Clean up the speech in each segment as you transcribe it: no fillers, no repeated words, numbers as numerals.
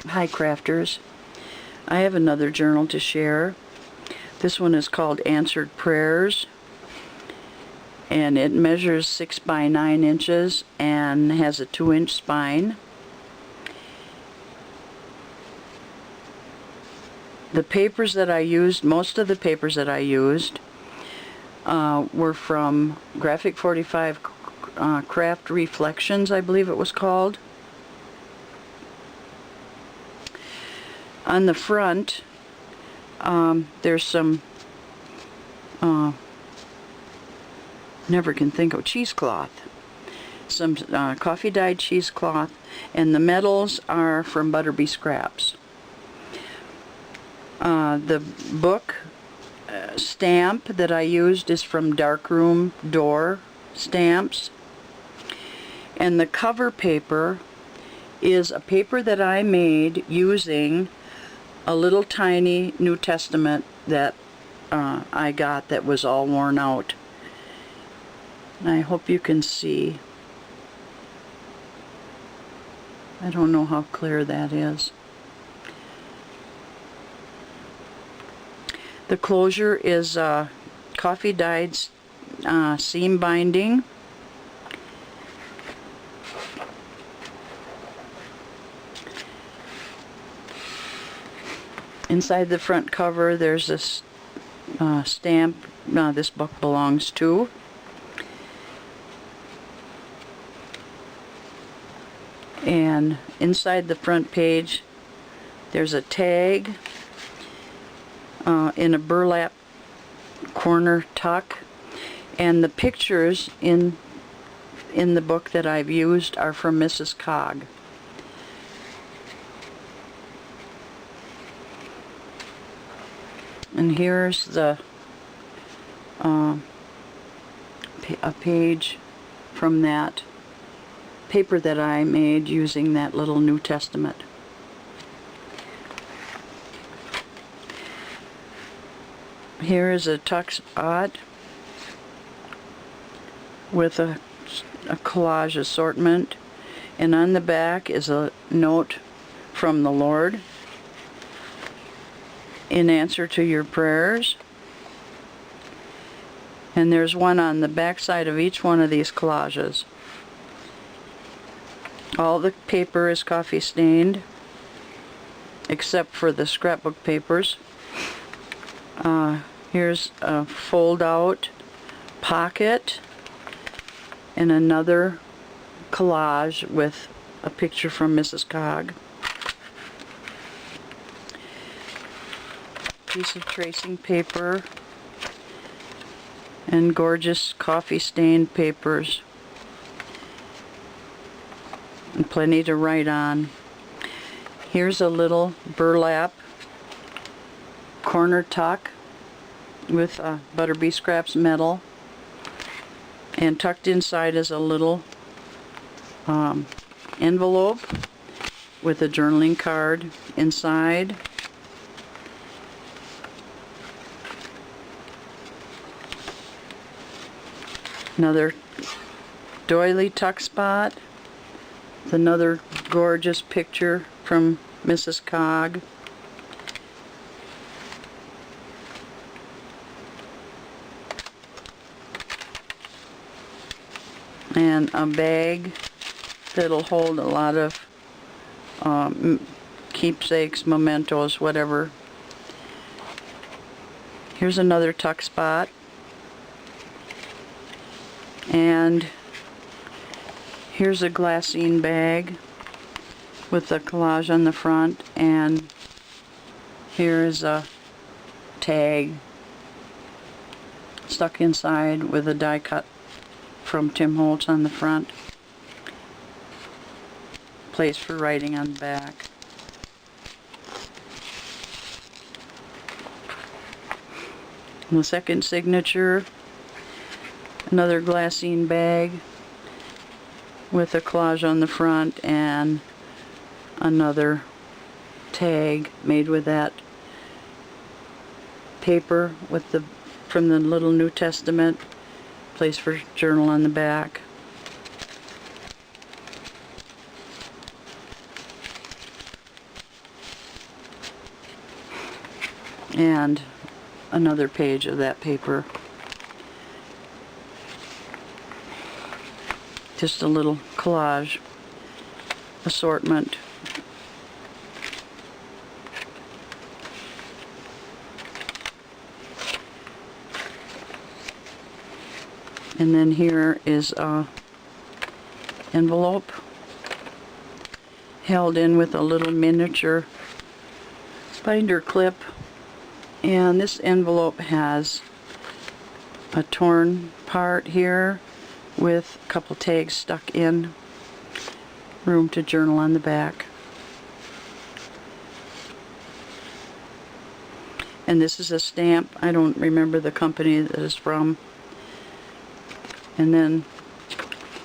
Hi crafters, I have another journal to share. This one is called Answered Prayers, and it measures 6 by 9 inches and has a 2-inch spine. The papers that I used, most of the papers that I used were from Graphic 45 Craft Reflections, I believe it was called. On the front, there's some, never can think of, cheesecloth. Some coffee dyed cheesecloth, and the metals are from Butterbee Scraps. The book stamp that I used is from Darkroom Door Stamps, and the cover paper is a paper that I made using a little tiny New Testament that I got that was all worn out. I hope you can see. I don't know how clear that is. The closure is coffee dyed seam binding. Inside the front cover there's this stamp this book belongs to. And inside the front page there's a tag in a burlap corner tuck, and the pictures in the book that I've used are from Mrs. Cog. And here's the a page from that paper that I made using that little New Testament. Here is a tuck spot with a collage assortment, and on the back is a note from the Lord in answer to your prayers. And there's one on the back side of each one of these collages. All the paper is coffee stained except for the scrapbook papers. Here's a fold out pocket and another collage with a picture from Mrs. Cog. Piece of tracing paper and gorgeous coffee stained papers, and plenty to write on. Here's a little burlap corner tuck with Butterbee Scraps metal, and tucked inside is a little envelope with a journaling card inside. Another doily tuck spot with another gorgeous picture from Mrs. Cog. And a bag that'll hold a lot of keepsakes, mementos, whatever. Here's another tuck spot. And here's a glassine bag with a collage on the front, and here is a tag stuck inside with a die cut from Tim Holtz on the front. Place for writing on the back. And the second signature, another glassine bag with a collage on the front and another tag made with that paper with the from the little New Testament. Place for journal on the back. and another page of that paper. Just a little collage assortment. And then here is a envelope held in with a little miniature binder clip, and this envelope has a torn part here with a couple tags stuck in, room to journal on the back. And this is a stamp. I don't remember the company that it's from. And then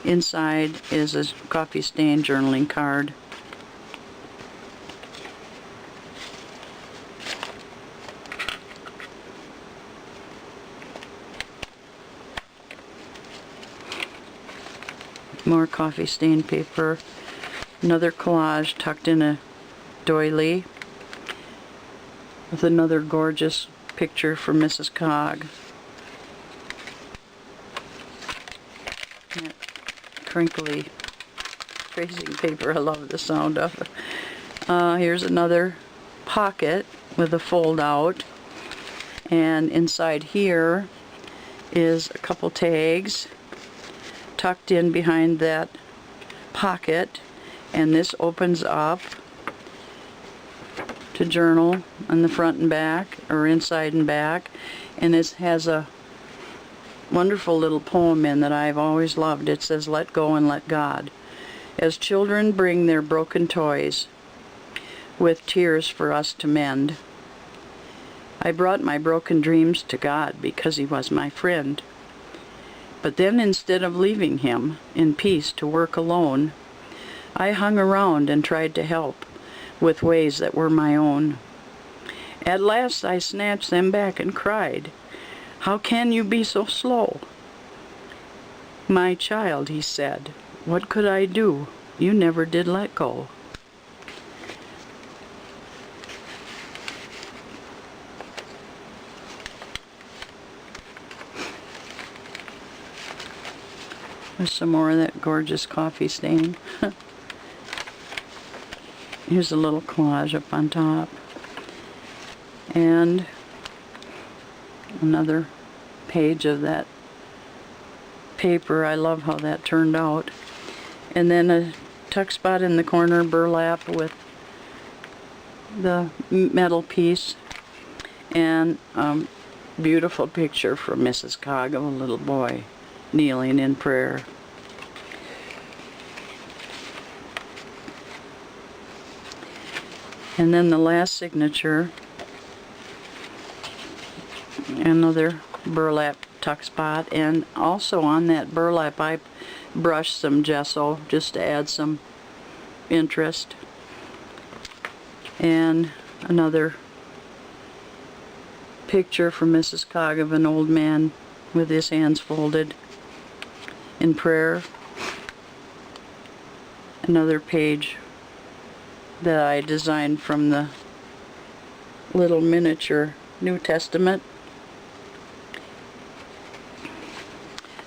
inside is a coffee stain journaling card. More coffee stain paper. Another collage tucked in a doily with another gorgeous picture from Mrs. Cog. That crinkly tracing paper, I love the sound of it. Here's another pocket with a fold out, and inside here is a couple tags tucked in behind that pocket, and this opens up to journal on the front and back, or inside and back, and this has a wonderful little poem in that I've always loved. It says, "Let go and let God. As children bring their broken toys with tears for us to mend, I brought my broken dreams to God because He was my friend. But then instead of leaving Him in peace to work alone, I hung around and tried to help with ways that were my own. At last I snatched them back and cried, 'How can you be so slow?' 'My child,' He said, 'what could I do? You never did let go.'" There's some more of that gorgeous coffee stain. Here's a little collage up on top. And another page of that paper. I love how that turned out. And then a tuck spot in the corner, burlap with the metal piece, and a beautiful picture from Mrs. Cog of a little boy kneeling in prayer. And then the last signature, another burlap tuck spot, and also on that burlap I brushed some gesso just to add some interest. And another picture from Mrs. Cog of an old man with his hands folded in prayer. Another page that I designed from the little miniature New Testament.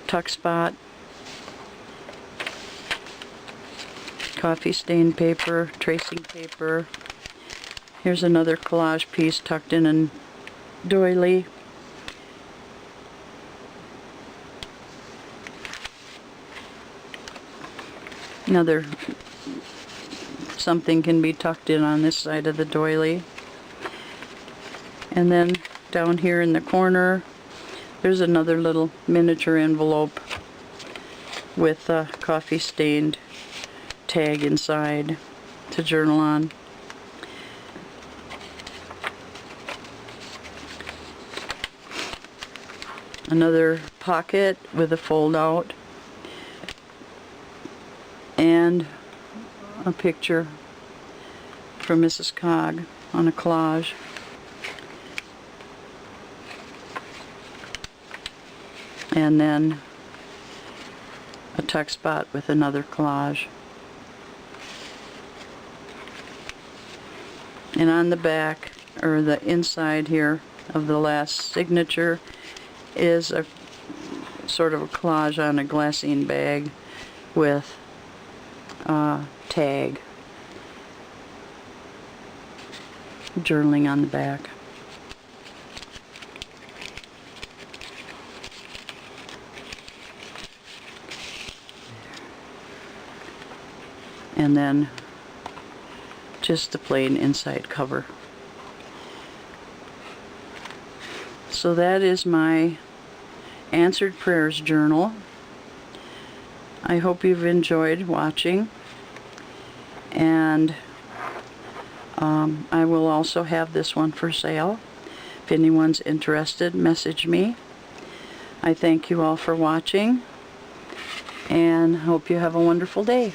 Tuck spot, coffee stain paper, tracing paper. Here's another collage piece tucked in a doily. Another something can be tucked in on this side of the doily. And then down here in the corner, there's another little miniature envelope with a coffee stained tag inside to journal on. Another pocket with a fold out, and a picture from Mrs. Cog on a collage. And then a tuck spot with another collage. And on the back or the inside here of the last signature is a sort of a collage on a glassine bag with a tag, journaling on the back. And then just the plain inside cover. So that is my Answered Prayers journal. I hope you've enjoyed watching, and I will also have this one for sale. If anyone's interested, message me. I thank you all for watching, and hope you have a wonderful day.